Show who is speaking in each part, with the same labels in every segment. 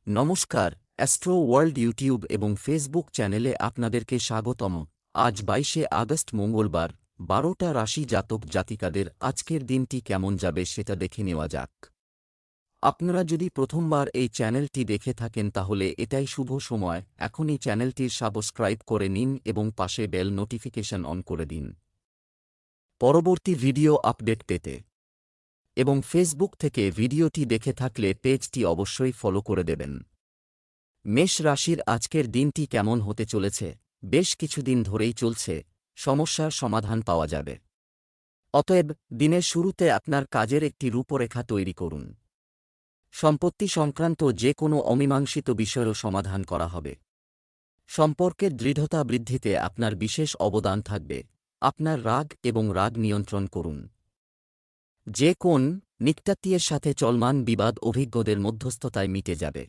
Speaker 1: নমস্কার, astro world YouTube এবং Facebook চ্যানেলে আপনাদেরকে স্বাগতম। আজ 22শে আগস্ট মঙ্গলবার, 12টা রাশি জাতক জাতিকাদের আজকের দিনটি কেমন যাবে সেটা দেখে নেওয়া যাক। আপনারা যদি প্রথমবার এই চ্যানেলটি দেখে থাকেন তাহলে এটাই শুভ সময়, এখনই চ্যানেলটির সাবস্ক্রাইব করে নিন এবং পাশে বেল নোটিফিকেশন অন করে দিন পরবর্তী ভিডিও আপডেট পেতে। এবং ফেসবুক থেকে ভিডিওটি দেখে থাকলে পেজটি অবশ্যই ফলো করে দেবেন। মেষ রাশির আজকের দিনটি কেমন হতে চলেছে? বেশ কিছুদিন ধরেই চলছে, সমস্যার সমাধান পাওয়া যাবে। অতএব দিনের শুরুতে আপনার কাজের একটি রূপরেখা তৈরি করুন। সম্পত্তি সংক্রান্ত যে কোনো অমীমাংসিত বিষয়েরও সমাধান করা হবে। সম্পর্কের দৃঢ়তা বৃদ্ধিতে আপনার বিশেষ অবদান থাকবে। আপনার রাগ এবং রাগ নিয়ন্ত্রণ করুন। যে কোন নিকটাত্মীয়ের সাথে চলমান বিবাদ অভিজ্ঞদের মধ্যস্থতায় মিটে যাবে।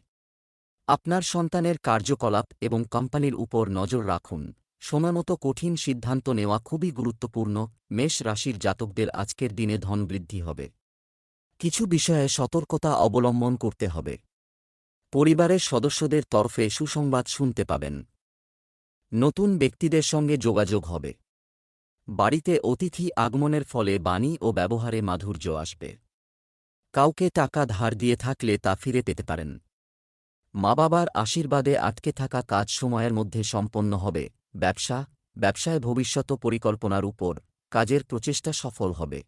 Speaker 1: আপনার সন্তানের কার্যকলাপ এবং কোম্পানির উপর নজর রাখুন। সময়মতো কঠিন সিদ্ধান্ত নেওয়া খুবই গুরুত্বপূর্ণ। মেষ রাশির জাতকদের আজকের দিনে ধন বৃদ্ধি হবে। কিছু বিষয়ে সতর্কতা অবলম্বন করতে হবে। পরিবারের সদস্যদের তরফে সুসংবাদ শুনতে পাবেন। নতুন ব্যক্তিদের সঙ্গে যোগাযোগ হবে। বাড়িতে অতিথি আগমনের ফলে বাণী ও ব্যবহারে মাধুর্য আসবে। কাউকে টাকা ধার দিয়ে থাকলে তা ফিরে পেতে পারেন। মা বাবার আশীর্বাদে আটকে থাকা কাজ সময়ের মধ্যে সম্পন্ন হবে। ব্যবসায় ভবিষ্যৎ পরিকল্পনার উপর কাজের প্রচেষ্টা সফল হবে।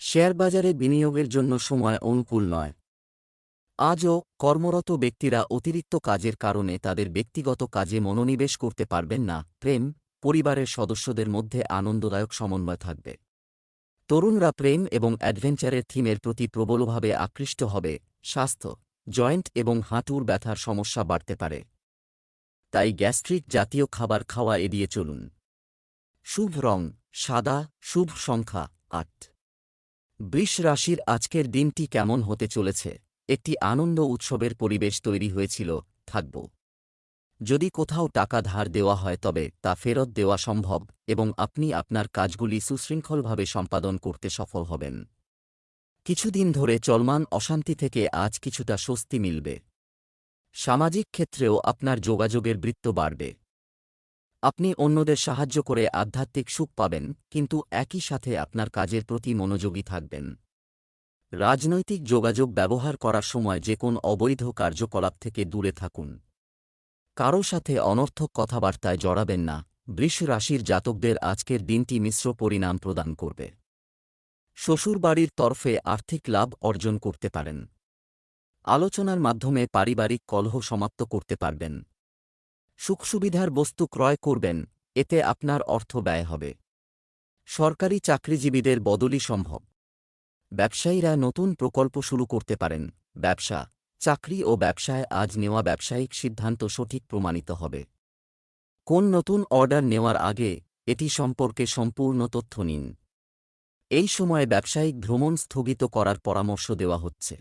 Speaker 1: শেয়ারবাজারে বিনিয়োগের জন্য সময় অনুকূল নয়। আজও কর্মরত ব্যক্তিরা অতিরিক্ত কাজের কারণে তাদের ব্যক্তিগত কাজে মনোনিবেশ করতে পারবেন না। পরিবারের সদস্যদের মধ্যে আনন্দদায়ক সমন্বয় থাকবে। তরুণরা প্রেম এবং অ্যাডভেঞ্চারের থিমের প্রতি প্রবলভাবে আকৃষ্ট হবে। স্বাস্থ্য, জয়েন্ট এবং হাঁটুর ব্যথার সমস্যা বাড়তে পারে, তাই গ্যাস্ট্রিক জাতীয় খাবার খাওয়া এড়িয়ে চলুন। শুভ রং সাদা, শুভ সংখ্যা ৮। বৃষ রাশির আজকের দিনটি কেমন হতে চলেছে? একটি আনন্দ উৎসবের পরিবেশ তৈরি হয়েছিল, থাকব। যদি কোথাও টাকা ধার দেওয়া হয় তবে তা ফেরত দেওয়া সম্ভব এবং আপনি আপনার কাজগুলি সুশৃঙ্খলভাবে সম্পাদন করতে সফল হবেন। কিছুদিন ধরে চলমান অশান্তি থেকে আজ কিছুটা স্বস্তি মিলবে। সামাজিক ক্ষেত্রেও আপনার যোগাযোগের বৃত্ত বাড়বে। আপনি অন্যদের সাহায্য করে আধ্যাত্মিক সুখ পাবেন, কিন্তু একই সাথে আপনার কাজের প্রতি মনোযোগী থাকবেন। রাজনৈতিক যোগাযোগ ব্যবহার করার সময় যে কোন অবৈধ কার্যকলাপ থেকে দূরে থাকুন। কারও সাথে অনর্থক কথাবার্তায় জড়াবেন না। বৃষ রাশির জাতকদের আজকের দিনটি মিশ্র পরিণাম প্রদান করবে। শ্বশুরবাড়ির তরফে আর্থিক লাভ অর্জন করতে পারেন। আলোচনার মাধ্যমে পারিবারিক কলহ সমাপ্ত করতে পারবেন। সুখসুবিধার বস্তু ক্রয় করবেন, এতে আপনার অর্থ ব্যয় হবে। সরকারি চাকরিজীবীদের বদলি সম্ভব। ব্যবসায়ীরা নতুন প্রকল্প শুরু করতে পারেন। ব্যবসা, চাকরি ও ব্যবসায় আজ নেওয়া ব্যবসায়িক সিদ্ধান্ত সঠিক প্রমাণিত হবে। কোন নতুন অর্ডার নেওয়ার আগে এটি সম্পর্কে সম্পূর্ণ তথ্য নিন। এই সময়ে ব্যবসায়িক ভ্রমণ স্থগিত করার পরামর্শ দেওয়া হচ্ছে।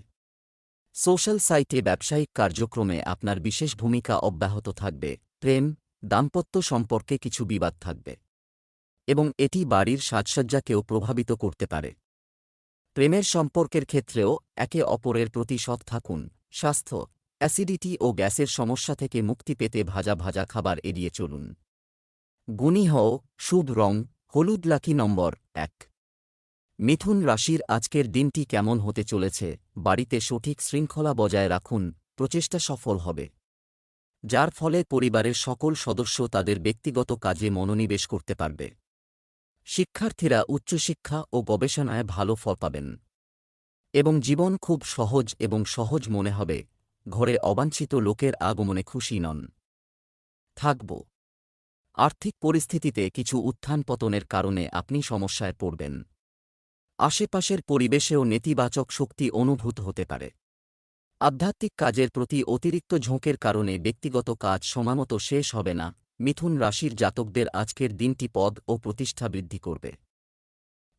Speaker 1: সোশ্যাল সাইটে ব্যবসায়িক কার্যক্রমে আপনার বিশেষ ভূমিকা অব্যাহত থাকবে। দাম্পত্য সম্পর্কে কিছু বিবাদ থাকবে এবং এটি বাড়ির সাজসজ্জাকেও প্রভাবিত করতে পারে। প্রেমের সম্পর্কের ক্ষেত্রেও একে অপরের প্রতি সৎ থাকুন। স্বাস্থ্য, অ্যাসিডিটি ও গ্যাসের সমস্যা থেকে মুক্তি পেতে ভাজা ভাজা খাবার এড়িয়ে চলুন। গুণী হও। শুভ রং হলুদ। লাকি নম্বর ১। মিথুন রাশির আজকের দিনটি কেমন হতে চলেছে? বাড়িতে সঠিক শৃঙ্খলা বজায় রাখুন, প্রচেষ্টা সফল হবে, যার ফলে পরিবারের সকল সদস্য তাদের ব্যক্তিগত কাজে মনোনিবেশ করতে পারবে। শিক্ষার্থীরা উচ্চশিক্ষা ও গবেষণায় ভালো ফল পাবেন এবং জীবন খুব সহজ মনে হবে। ঘরে অবাঞ্ছিত লোকের আগমনে খুশি নন। থাকব। আর্থিক পরিস্থিতিতে কিছু উত্থান পতনের কারণে আপনি সমস্যায় পড়বেন। আশেপাশের পরিবেশেও নেতিবাচক শক্তি অনুভূত হতে পারে। আধ্যাত্মিক কাজের প্রতি অতিরিক্ত ঝোঁকের কারণে ব্যক্তিগত কাজ সময়মতো শেষ হবে না। মিথুন রাশির জাতকদের আজকের দিনটি পদ ও প্রতিষ্ঠা বৃদ্ধি করবে।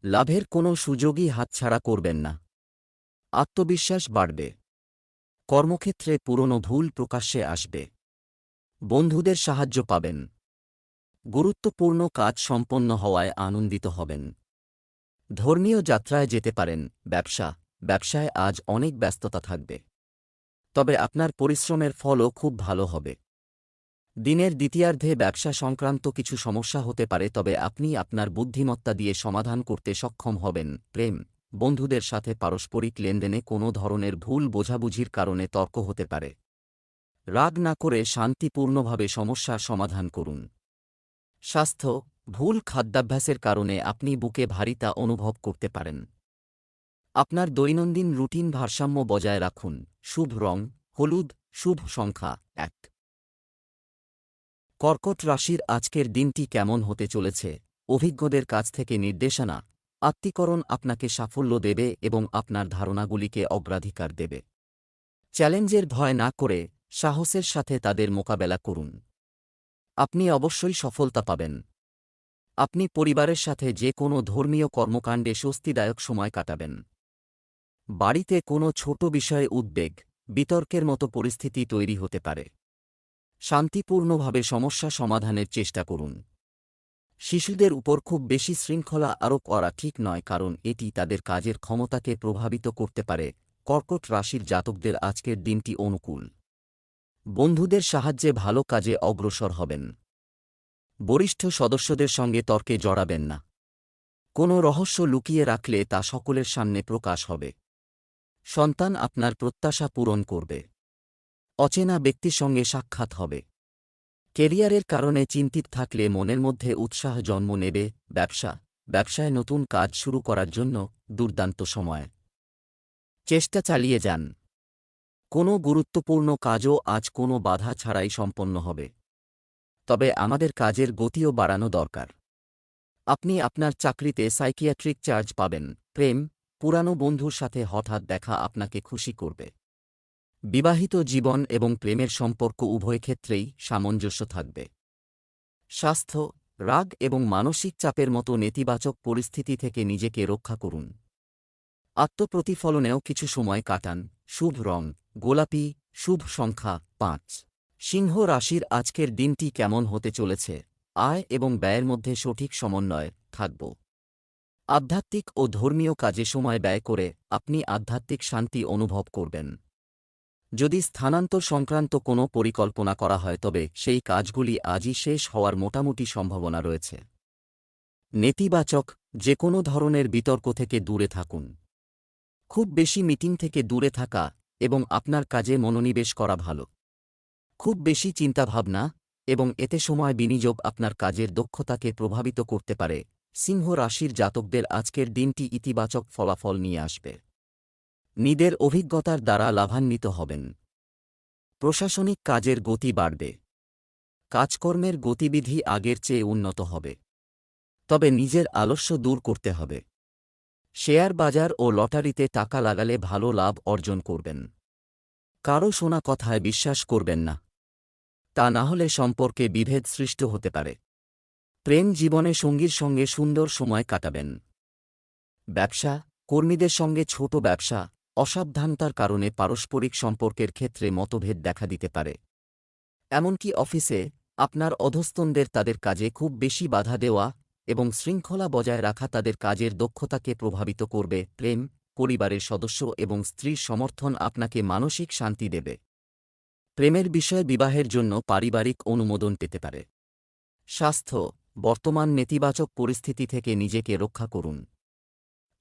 Speaker 1: লাভের কোনো সুযোগই হাতছাড়া করবেন না। আত্মবিশ্বাস বাড়বে। কর্মক্ষেত্রে পুরনো ভুল প্রকাশ্যে আসবে। বন্ধুদের সাহায্য পাবেন। গুরুত্বপূর্ণ কাজ সম্পন্ন হওয়ায় আনন্দিত হবেন। ধর্মীয় যাত্রায় যেতে পারেন। ব্যবসায় আজ অনেক ব্যস্ততা থাকবে, তবে আপনার পরিশ্রমের ফলও খুব ভালো হবে। দিনের দ্বিতীয়ার্ধে ব্যবসা সংক্রান্ত কিছু সমস্যা হতে পারে, তবে আপনি আপনার বুদ্ধিমত্তা দিয়ে সমাধান করতে সক্ষম হবেন। প্রেম, বন্ধুদের সাথে পারস্পরিক লেনদেনে কোনো ধরনের ভুল বোঝাবুঝির কারণে তর্ক হতে পারে। রাগ না করে শান্তিপূর্ণভাবে সমস্যার সমাধান করুন। স্বাস্থ্য, ভুল খাদ্যাভ্যাসের কারণে আপনি বুকে ভারিতা অনুভব করতে পারেন। আপনার দৈনন্দিন রুটিন ভারসাম্য বজায় রাখুন। শুভ রং হলুদ, শুভ সংখ্যা ১। কর্কট রাশির আজকের দিনটি কেমন হতে চলেছে? অভিজ্ঞদের কাছ থেকে নির্দেশনা, আত্মীকরণ আপনাকে সাফল্য দেবে এবং আপনার ধারণাগুলিকে অগ্রাধিকার দেবে। চ্যালেঞ্জের ভয় না করে সাহসের সাথে তাদের মোকাবেলা করুন। আপনি অবশ্যই সফলতা পাবেন। আপনি পরিবারের সাথে যে কোনো ধর্মীয় কর্মকাণ্ডে স্বস্তিদায়ক সময় কাটাবেন। বাড়িতে কোনো ছোট বিষয়ে উদ্বেগ, বিতর্কের মতো পরিস্থিতি তৈরি হতে পারে। শান্তিপূর্ণভাবে সমস্যা সমাধানের চেষ্টা করুন। শিশুদের উপর খুব বেশি শৃঙ্খলা আরোপ করা ঠিক নয়, কারণ এটি তাদের কাজের ক্ষমতাকে প্রভাবিত করতে পারে। কর্কট রাশির জাতকদের আজকের দিনটি অনুকূল। বন্ধুদের সাহায্যে ভালো কাজে অগ্রসর হবেন। বরিষ্ঠ সদস্যদের সঙ্গে তর্কে জড়াবেন না। কোনো রহস্য লুকিয়ে রাখলে তা সকলের সামনে প্রকাশ হবে। সন্তান আপনার প্রত্যাশা পূরণ করবে। অচেনা ব্যক্তির সঙ্গে সাক্ষাৎ হবে। কেরিয়ারের কারণে চিন্তিত থাকলে মনের মধ্যে উৎসাহ জন্ম নেবে। ব্যবসায় নতুন কাজ শুরু করার জন্য দুর্দান্ত সময়। চেষ্টা চালিয়ে যান। কোনো গুরুত্বপূর্ণ কাজও আজ কোনো বাধা ছাড়াই সম্পন্ন হবে। তবে আমাদের কাজের গতিও বাড়ানো দরকার। আপনি আপনার চাকরিতে সাইকিয়াট্রিক চার্জ পাবেন। প্রেম, পুরানো বন্ধুর সাথে হঠাৎ দেখা আপনাকে খুশি করবে। বিবাহিত জীবন এবং প্রেমের সম্পর্ক উভয় ক্ষেত্রেই সামঞ্জস্য থাকবে। স্বাস্থ্য, রাগ এবং মানসিক চাপের মতো নেতিবাচক পরিস্থিতি থেকে নিজেকে রক্ষা করুন। আত্মপ্রতিফলনেও কিছু সময় কাটান। শুভ রং গোলাপি, শুভ সংখ্যা ৫। সিংহ রাশির আজকের দিনটি কেমন হতে চলেছে? আয় এবং ব্যয়ের মধ্যে সঠিক সমন্বয় থাকব। আধ্যাত্মিক ও ধর্মীয় কাজে সময় ব্যয় করে আপনি আধ্যাত্মিক শান্তি অনুভব করবেন। যদি স্থানান্তর সংক্রান্ত কোনো পরিকল্পনা করা হয়, তবে সেই কাজগুলি আজই শেষ হওয়ার মোটামুটি সম্ভাবনা রয়েছে। নেতিবাচক যে কোনো ধরনের বিতর্ক থেকে দূরে থাকুন। খুব বেশি মিটিং থেকে দূরে থাকা এবং আপনার কাজে মনোনিবেশ করা ভালো। খুব বেশি চিন্তাভাবনা এবং এতে সময় বিনিয়োগ আপনার কাজের দক্ষতাকে প্রভাবিত করতে পারে। সিংহ রাশির জাতকদের আজকের দিনটি ইতিবাচক ফলাফল নিয়ে আসবে। নিজের অভিজ্ঞতার দ্বারা লাভান্বিত হবেন। প্রশাসনিক কাজের গতি বাড়বে। কাজকর্মের গতিবিধি আগের চেয়ে উন্নত হবে। তবে নিজের আলস্য দূর করতে হবে। শেয়ার বাজার ও লটারিতে টাকা লাগালে ভালো লাভ অর্জন করবেন। কারও শোনা কথায় বিশ্বাস করবেন না। তা না হলে সম্পর্কে বিভেদ সৃষ্টি হতে পারে। প্রেম জীবনে সঙ্গীর সঙ্গে সুন্দর সময় কাটাবেন। ব্যবসা, কর্মীদের সঙ্গে ছোট ব্যবসা, অসাবধানতার কারণে পারস্পরিক সম্পর্কের ক্ষেত্রে মতভেদ দেখা দিতে পারে। এমনকি অফিসে আপনার অধস্তনদের তাদের কাজে খুব বেশি বাধা দেওয়া এবং শৃঙ্খলা বজায় রাখা তাদের কাজের দক্ষতাকে প্রভাবিত করবে। প্রেম, পরিবারের সদস্য এবং স্ত্রীর সমর্থন আপনাকে মানসিক শান্তি দেবে। প্রেমের বিষয়ে বিবাহের জন্য পারিবারিক অনুমোদন পেতে পারে। স্বাস্থ্য, বর্তমান নেতিবাচক পরিস্থিতি থেকে নিজেকে রক্ষা করুন।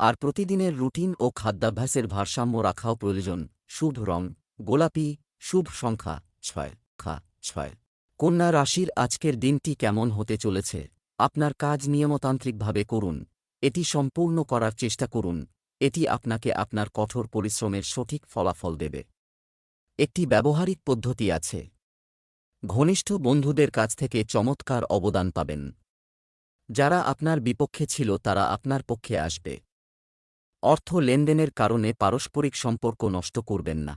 Speaker 1: আর প্রতিদিনের রুটিন ও খাদ্যাভ্যাসের ভারসাম্য রাখাও প্রয়োজন। শুভ রং গোলাপি, শুভ সংখ্যা ৬। কন্যা রাশির আজকের দিনটি কেমন হতে চলেছে? আপনার কাজ নিয়মতান্ত্রিকভাবে করুন। এটি সম্পূর্ণ করার চেষ্টা করুন। এটি আপনাকে আপনার কঠোর পরিশ্রমের সঠিক ফলাফল দেবে। একটি ব্যবহারিক পদ্ধতি আছে। ঘনিষ্ঠ বন্ধুদের কাছ থেকে চমৎকার অবদান পাবেন। যারা আপনার বিপক্ষে ছিল তারা আপনার পক্ষে আসবে। অর্থ লেনদেনের কারণে পারস্পরিক সম্পর্ক নষ্ট করবেন না।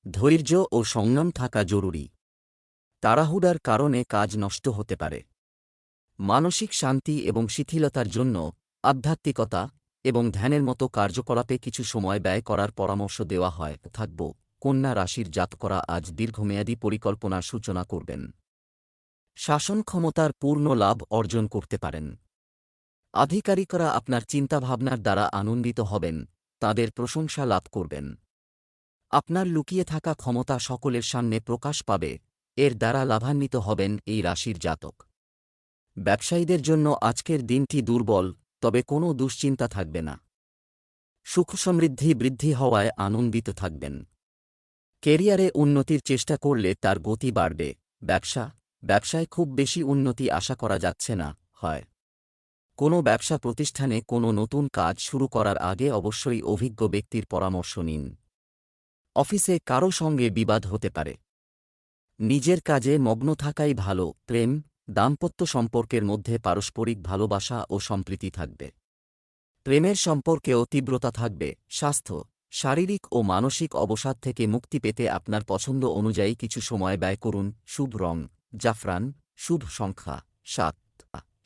Speaker 1: ধৈর্য ও সংযম থাকা জরুরি। তাড়াহুড়ার কারণে কাজ নষ্ট হতে পারে। মানসিক শান্তি এবং শিথিলতার জন্য আধ্যাত্মিকতা এবং ধ্যানের মতো কার্যকলাপে কিছু সময় ব্যয় করার পরামর্শ দেওয়া হয়। কন্যা রাশির জাতকরা আজ দীর্ঘমেয়াদী পরিকল্পনার সূচনা করবেন। শাসন ক্ষমতার পূর্ণ লাভ অর্জন করতে পারেন। আধিকারিকরা আপনার চিন্তাভাবনার দ্বারা আনন্দিত হবেন, তাদের প্রশংসা লাভ করবেন। আপনার লুকিয়ে থাকা ক্ষমতা সকলের সামনে প্রকাশ পাবে, এর দ্বারা লাভান্বিত হবেন এই রাশির জাতক। ব্যবসায়ীদের জন্য আজকের দিনটি দুর্বল, তবে কোনো দুশ্চিন্তা থাকবে না। সুখ সমৃদ্ধি বৃদ্ধি হওয়ায় আনন্দিত থাকবেন। কেরিয়ারে উন্নতির চেষ্টা করলে তার গতি বাড়বে। ব্যবসায় খুব বেশি উন্নতি আশা করা যাচ্ছে না। হয় কোনো ব্যবসা প্রতিষ্ঠানে কোনো নতুন কাজ শুরু করার আগে অবশ্যই অভিজ্ঞ ব্যক্তির পরামর্শ নিন। অফিসে কারো সঙ্গে বিবাদ হতে পারে। নিজের কাজে মগ্ন থাকাই ভালো। দাম্পত্য সম্পর্কের মধ্যে পারস্পরিক ভালোবাসা ও সম্প্রীতি থাকবে। প্রেমের সম্পর্কেও তীব্রতা থাকবে। স্বাস্থ্য, শারীরিক ও মানসিক অবসাদ থেকে মুক্তি পেতে আপনার পছন্দ অনুযায়ী কিছু সময় ব্যয় করুন। শুভ রং জাফরান, শুভ সংখ্যা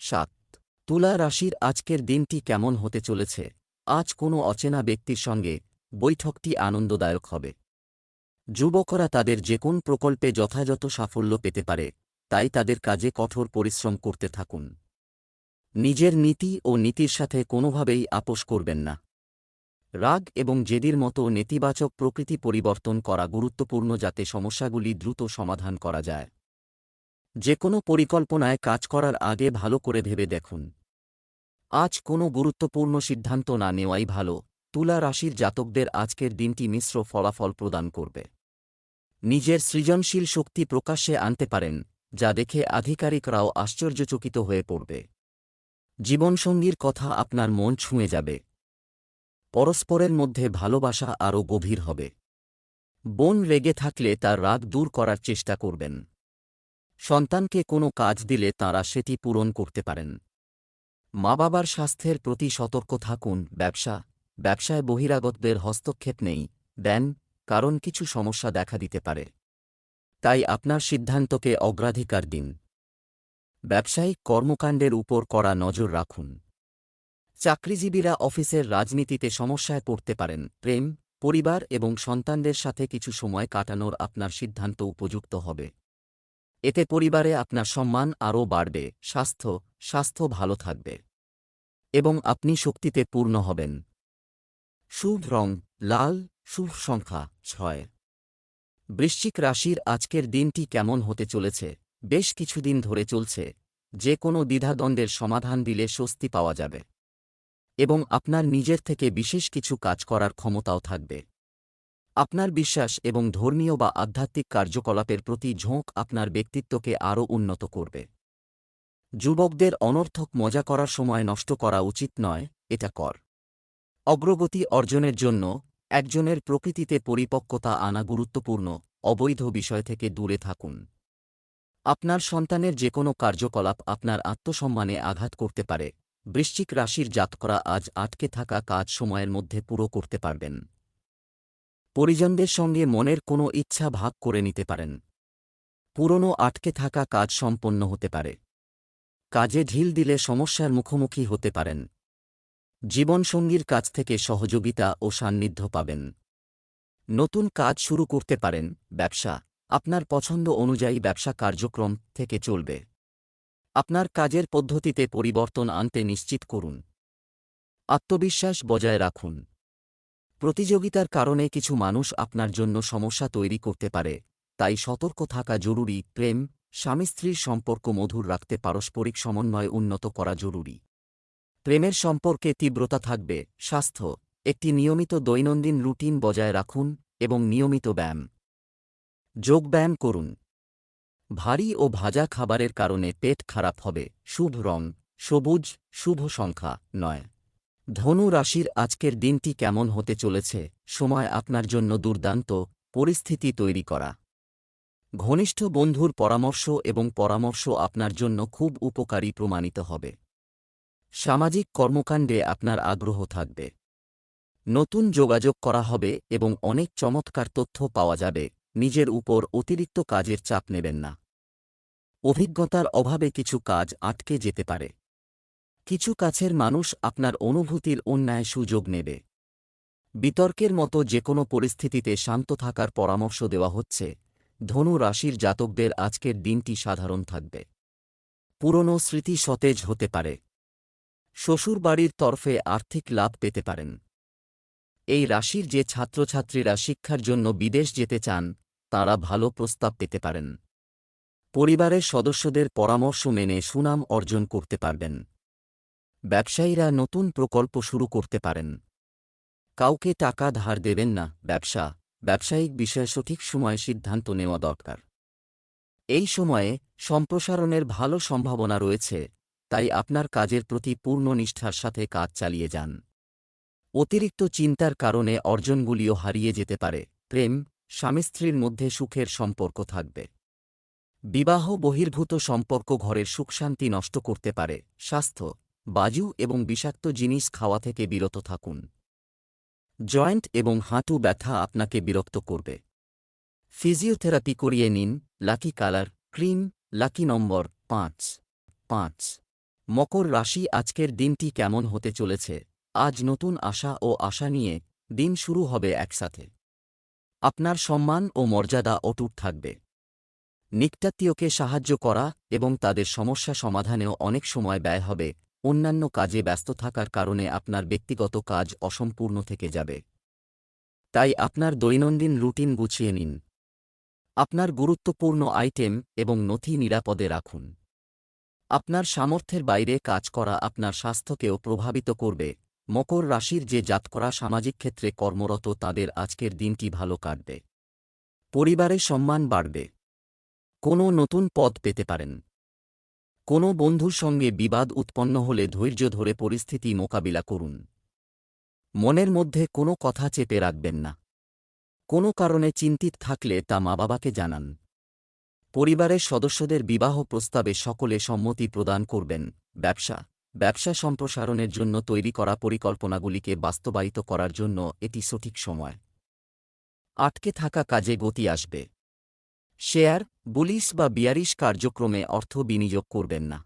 Speaker 1: 7। তুলা রাশির আজকের দিনটি কেমন হতে চলেছে? আজ কোনো অচেনা ব্যক্তির সঙ্গে বৈঠকটি আনন্দদায়ক হবে। যুবকরা তাদের যে কোন প্রকল্পে যথাযথ সাফল্য পেতে পারে, তাই তাদের কাজে কঠোর পরিশ্রম করতে থাকুন। নিজের নীতি ও নীতির সাথে কোনোভাবেই আপোস করবেন না। রাগ এবং জেদির মতো নেতিবাচক প্রকৃতি পরিবর্তন করা গুরুত্বপূর্ণ, যাতে সমস্যাগুলি দ্রুত সমাধান করা যায়। যে কোনো পরিকল্পনায় কাজ করার আগে ভালো করে ভেবে দেখুন। আজ কোনো গুরুত্বপূর্ণ সিদ্ধান্ত না নেওয়াই ভালো। তুলা রাশির জাতকদের আজকের দিনটি মিশ্র ফলাফল প্রদান করবে। নিজের সৃজনশীল শক্তি প্রকাশ্যে আনতে পারেন, যা দেখে আধিকারিকরাও আশ্চর্যচকিত হয়ে পড়বে। জীবনসঙ্গীর কথা আপনার মন ছুঁয়ে যাবে। পরস্পরের মধ্যে ভালোবাসা আরও গভীর হবে। বোন রেগে থাকলে তার রাগ দূর করার চেষ্টা করবেন। সন্তানকে কোনো কাজ দিলে তাঁরা সেটি পূরণ করতে পারেন। মা বাবার স্বাস্থ্যের প্রতি সতর্ক থাকুন। ব্যবসায় বহিরাগতদের হস্তক্ষেপ নেই দেন, কারণ কিছু সমস্যা দেখা দিতে পারে। তাই আপনার সিদ্ধান্তকে অগ্রাধিকার দিন। ব্যবসায়িক কর্মকাণ্ডের উপর কড়া নজর রাখুন। চাকরিজীবীরা অফিসের রাজনীতিতে সমস্যায় পড়তে পারেন। পরিবার এবং সন্তানদের সাথে কিছু সময় কাটানোর আপনার সিদ্ধান্ত উপযুক্ত হবে। এতে পরিবারে আপনার সম্মান আরও বাড়বে। স্বাস্থ্য ভালো থাকবে এবং আপনি শক্তিতে পূর্ণ হবেন। শুভ রং লাল, শুভ সংখ্যা 6। বৃশ্চিক রাশির আজকের দিনটি কেমন হতে চলেছে? বেশ কিছুদিন ধরে চলছে, যে কোনো দ্বিধাদ্বন্দ্বের সমাধান দিলে স্বস্তি পাওয়া যাবে এবং আপনার নিজের থেকে বিশেষ কিছু কাজ করার ক্ষমতাও থাকবে। আপনার বিশ্বাস এবং ধর্মীয় বা আধ্যাত্মিক কার্যকলাপের প্রতি ঝোঁক আপনার ব্যক্তিত্বকে আরও উন্নত করবে। যুবকদের অনর্থক মজা করার সময় নষ্ট করা উচিত নয়, এটা অগ্রগতি অর্জনের জন্য একজনের প্রকৃতিতে পরিপক্কতা আনা গুরুত্বপূর্ণ। অবৈধ বিষয় থেকে দূরে থাকুন। আপনার সন্তানের যে কোনো কার্যকলাপ আপনার আত্মসম্মানে আঘাত করতে পারে। বৃশ্চিক রাশির জাতকরা আজ আটকে থাকা কাজ সময়ের মধ্যে পুরো করতে পারবেন। পরিজনদের সঙ্গে মনের কোনো ইচ্ছা ভাগ করে নিতে পারেন। পুরনো আটকে থাকা কাজ সম্পন্ন হতে পারে। কাজে ঢিল দিলে সমস্যার মুখোমুখি হতে পারেন। জীবনসঙ্গীর কাছ থেকে সহযোগিতা ও সান্নিধ্য পাবেন। নতুন কাজ শুরু করতে পারেন। আপনার পছন্দ অনুযায়ী ব্যবসা কার্যক্রম থেকে চলবে। আপনার কাজের পদ্ধতিতে পরিবর্তন আনতে নিশ্চিত করুন। আত্মবিশ্বাস বজায় রাখুন। প্রতিযোগিতার কারণে কিছু মানুষ আপনার জন্য সমস্যা তৈরি করতে পারে, তাই সতর্ক থাকা জরুরি। স্বামী স্ত্রীর সম্পর্ক মধুর রাখতে পারস্পরিক সমন্বয় উন্নত করা জরুরি। প্রেমের সম্পর্কে তীব্রতা থাকবে। স্বাস্থ্য, একটি নিয়মিত দৈনন্দিন রুটিন বজায় রাখুন এবং নিয়মিত যোগব্যায়াম করুন। ভারী ও ভাজা খাবারের কারণে পেট খারাপ হবে। শুভ রং সবুজ, শুভ সংখ্যা 9। ধনু রাশির আজকের দিনটি কেমন হতে চলেছে? সময় আপনার জন্য দুর্দান্ত পরিস্থিতি তৈরি করা। ঘনিষ্ঠ বন্ধুর পরামর্শ আপনার জন্য খুব উপকারী প্রমাণিত হবে। সামাজিক কর্মকাণ্ডে আপনার আগ্রহ থাকবে। নতুন যোগাযোগ করা হবে এবং অনেক চমৎকার তথ্য পাওয়া যাবে। নিজের উপর অতিরিক্ত কাজের চাপ নেবেন না। অভিজ্ঞতার অভাবে কিছু কাজ আটকে যেতে পারে। কিছু কাছের মানুষ আপনার অনুভূতির অন্যায় সুযোগ নেবে। বিতর্কের মতো যে কোনো পরিস্থিতিতে শান্ত থাকার পরামর্শ দেওয়া হচ্ছে। ধনু রাশির জাতকদের আজকের দিনটি সাধারণ থাকবে। পুরনো স্মৃতি সতেজ হতে পারে। শ্বশুরবাড়ির তরফে আর্থিক লাভ পেতে পারেন। এই রাশির যে ছাত্রছাত্রীরা শিক্ষার জন্য বিদেশ যেতে চান তাঁরা ভালো প্রস্তাব পেতে পারেন। পরিবারের সদস্যদের পরামর্শ মেনে সুনাম অর্জন করতে পারবেন। ব্যবসায়ীরা নতুন প্রকল্প শুরু করতে পারেন। কাউকে টাকা ধার দেবেন না। ব্যবসায়িক বিষয়ে সঠিক সময়ে সিদ্ধান্ত নেওয়া দরকার। এই সময়ে সম্প্রসারণের ভালো সম্ভাবনা রয়েছে, তাই আপনার কাজের প্রতি পূর্ণ নিষ্ঠার সাথে কাজ চালিয়ে যান। অতিরিক্ত চিন্তার কারণে অর্জনগুলিও হারিয়ে যেতে পারে। প্রেম, স্বামী স্ত্রীর মধ্যে সুখের সম্পর্ক থাকবে। বিবাহ বহির্ভূত সম্পর্ক ঘরের সুখশান্তি নষ্ট করতে পারে। স্বাস্থ্য, বাজু এবং বিষাক্ত জিনিস খাওয়া থেকে বিরত থাকুন। জয়েন্ট এবং হাঁটু ব্যথা আপনাকে বিরক্ত করবে। ফিজিওথেরাপি করিয়ে নিন। লাকি কালার ক্রিম, লাকি নম্বর 5। মকর রাশি, আজকের দিনটি কেমন হতে চলেছে? আজ নতুন আশা ও আশা নিয়ে দিন শুরু হবে একসাথে। আপনার সম্মান ও মর্যাদা অটুট থাকবে। নিকটাত্মীয়কে সাহায্য করা এবং তাদের সমস্যা সমাধানেও অনেক সময় ব্যয় হবে। অন্যান্য কাজে ব্যস্ত থাকার কারণে আপনার ব্যক্তিগত কাজ অসম্পূর্ণ থেকে যাবে। তাই আপনার দৈনন্দিন রুটিন গুছিয়ে নিন। আপনার গুরুত্বপূর্ণ আইটেম এবং নথি নিরাপদে রাখুন। আপনার সামর্থ্যের বাইরে কাজ করা আপনার স্বাস্থ্যকেও প্রভাবিত করবে। মকর রাশির যে জাতকরা সামাজিক ক্ষেত্রে কর্মরত তাদের আজকের দিনটি ভালো কাটবে। পরিবারে সম্মান বাড়বে। কোনো নতুন পদ পেতে পারেন। কোনো বন্ধুর সঙ্গে বিবাদ উৎপন্ন হলে ধৈর্য ধরে পরিস্থিতি মোকাবিলা করুন। মনের মধ্যে কোনো কথা চেপে রাখবেন না। কোনো কারণে চিন্তিত থাকলে তা মা-বাবাকে জানান। পরিবারের সদস্যদের বিবাহ প্রস্তাবে সকলে সম্মতি প্রদান করবেন। ব্যবসা সম্প্রসারণের জন্য তৈরি করা পরিকল্পনাগুলিকে বাস্তবায়িত করার জন্য এটি সঠিক সময়। আটকে থাকা কাজে গতি আসবে। শেয়ার, বুলিশ বা বিয়ারিশ কার্যক্রমে অর্থ বিনিয়োগ করবেন না।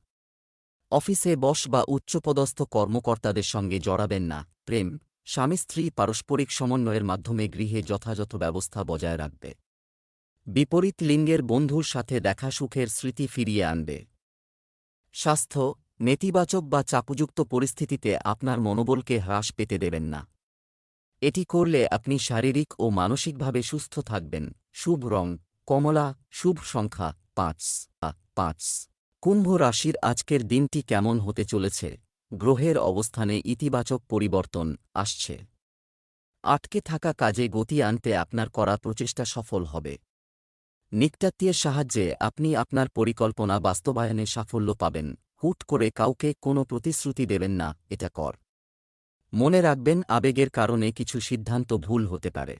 Speaker 1: অফিসে বস বা উচ্চপদস্থ কর্মকর্তাদের সঙ্গে জড়াবেন না। প্রেম, স্বামী স্ত্রী পারস্পরিক সমন্বয়ের মাধ্যমে গৃহে যথাযথ ব্যবস্থা বজায় রাখবে। বিপরীত লিঙ্গের বন্ধুর সাথে দেখা সুখের স্মৃতি ফিরিয়ে আনবে। স্বাস্থ্য, নেতিবাচক বা চাপযুক্ত পরিস্থিতিতে আপনার মনোবলকে হ্রাস পেতে দেবেন না। এটি করলে আপনি শারীরিক ও মানসিকভাবে সুস্থ থাকবেন। শুভ রং কমলা, শুভ সংখ্যা 5। কুম্ভ রাশির আজকের দিনটি কেমন হতে চলেছে? গ্রহের অবস্থানে ইতিবাচক পরিবর্তন আসছে। আটকে থাকা কাজে গতি আনতে আপনার করা প্রচেষ্টা সফল হবে। নিকটাত্মীয়ের সাহায্যে আপনি আপনার পরিকল্পনা বাস্তবায়নে সাফল্য পাবেন। হুট করে কাউকে কোনো প্রতিশ্রুতি দেবেন না, এটা কর। মনে রাখবেন, আবেগের কারণে কিছু সিদ্ধান্ত ভুল হতে পারে।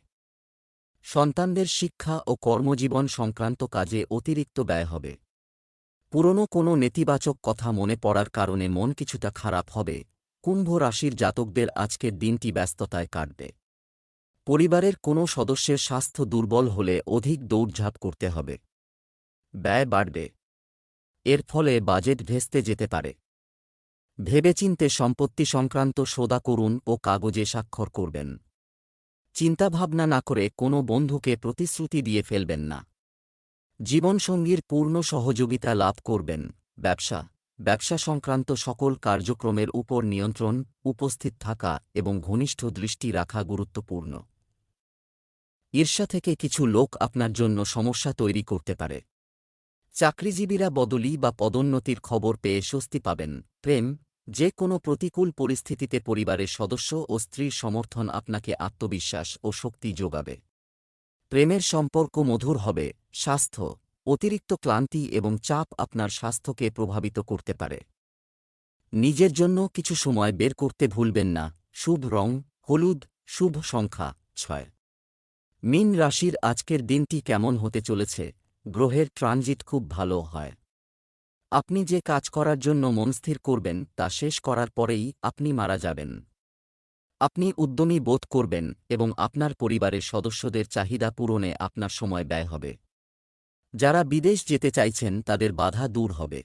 Speaker 1: সন্তানদের শিক্ষা ও কর্মজীবন সংক্রান্ত কাজে অতিরিক্ত ব্যয় হবে। পুরনো কোনো নেতিবাচক কথা মনে পড়ার কারণে মন কিছুটা খারাপ হবে। কুম্ভ রাশির জাতকদের আজকের দিনটি ব্যস্ততায় কাটবে। পরিবারের কোনো সদস্যের স্বাস্থ্য দুর্বল হলে অধিক দৌড়ঝাঁপ করতে হবে। ব্যয় বাড়বে। এর ফলে বাজেট ভেস্তে যেতে পারে। ভেবেচিন্তে সম্পত্তি সংক্রান্ত সওদা করুন ও কাগজে স্বাক্ষর করবেন। চিন্তাভাবনা না করে কোনো বন্ধুকে প্রতিশ্রুতি দিয়ে ফেলবেন না। জীবনসঙ্গীর পূর্ণ সহযোগিতা লাভ করবেন। ব্যবসা সংক্রান্ত সকল কার্যক্রমের উপর নিয়ন্ত্রণ, উপস্থিত থাকা এবং ঘনিষ্ঠ দৃষ্টি রাখা গুরুত্বপূর্ণ। ঈর্ষা থেকে কিছু লোক আপনার জন্য সমস্যা তৈরি করতে পারে। চাকরিজীবীরা বদলি বা পদোন্নতির খবর পেয়ে স্বস্তি পাবেন। প্রেম, যে কোনো প্রতিকূল পরিস্থিতিতে পরিবারের সদস্য ও স্ত্রীর সমর্থন আপনাকে আত্মবিশ্বাস ও শক্তি যোগাবে। প্রেমের সম্পর্ক মধুর হবে। স্বাস্থ্য, অতিরিক্ত ক্লান্তি এবং চাপ আপনার স্বাস্থ্যকে প্রভাবিত করতে পারে। নিজের জন্য কিছু সময় বের করতে ভুলবেন না। শুভ রং হলুদ, শুভ সংখ্যা 6। মীন রাশির আজকের দিনটি কেমন হতে চলেছে? গ্রহের ট্রানজিট খুব ভালো হয়। আপনি যে কাজ করার জন্য মন স্থির করবেন তা শেষ করার পরেই আপনি মারা যাবেন। আপনি উদ্যমী বোধ করবেন এবং আপনার পরিবারের সদস্যদের চাহিদা পূরণে আপনার সময় ব্যয় হবে। যারা বিদেশ যেতে চাইছেন তাদের বাধা দূর হবে।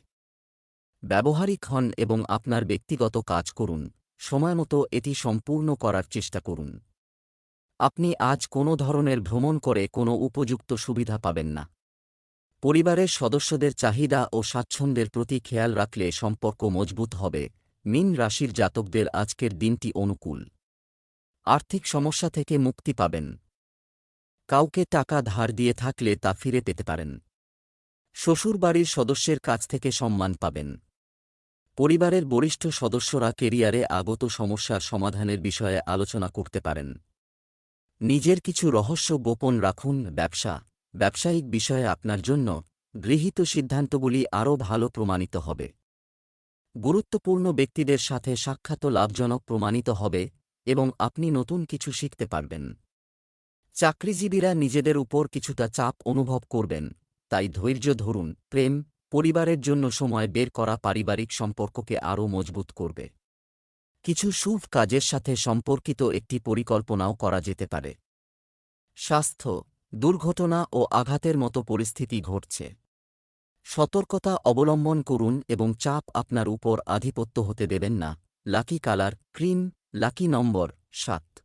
Speaker 1: ব্যবহারিক হন এবং আপনার ব্যক্তিগত কাজ করুন। সময়মতো এটি সম্পূর্ণ করার চেষ্টা করুন। আপনি আজ কোনো ধরনের ভ্রমণ করে কোনো উপযুক্ত সুবিধা পাবেন না। পরিবারের সদস্যদের চাহিদা ও স্বাচ্ছন্দ্যের প্রতি খেয়াল রাখলে সম্পর্ক মজবুত হবে। মীন রাশির জাতকদের আজকের দিনটি অনুকূল। আর্থিক সমস্যা থেকে মুক্তি পাবেন। কাউকে টাকা ধার দিয়ে থাকলে তা ফিরে পেতে পারেন। শ্বশুরবাড়ির সদস্যের কাছ থেকে সম্মান পাবেন। পরিবারের বরিষ্ঠ সদস্যরা কেরিয়ারে আগত সমস্যার সমাধানের বিষয়ে আলোচনা করতে পারেন। নিজের কিছু রহস্য গোপন রাখুন। ব্যবসায়িক বিষয়ে আপনার জন্য গৃহীত সিদ্ধান্তগুলি আরও ভালো প্রমাণিত হবে। গুরুত্বপূর্ণ ব্যক্তিদের সাথে সাক্ষাৎ লাভজনক প্রমাণিত হবে এবং আপনি নতুন কিছু শিখতে পারবেন। চাকরিজীবীরা নিজেদের উপর কিছুটা চাপ অনুভব করবেন, তাই ধৈর্য ধরুন। পরিবারের জন্য সময় বের করা পারিবারিক সম্পর্ককে আরও মজবুত করবে। কিছু শুভ কাজের সাথে সম্পর্কিত একটি পরিকল্পনাও করা যেতে পারে। স্বাস্থ্য, দুর্ঘটনা ও আঘাতের মতো পরিস্থিতি ঘটছে। সতর্কতা অবলম্বন করুন এবং চাপ আপনার উপর আধিপত্য হতে দেবেন না। লাকি কালার ক্রিম, লাকি নম্বর 7।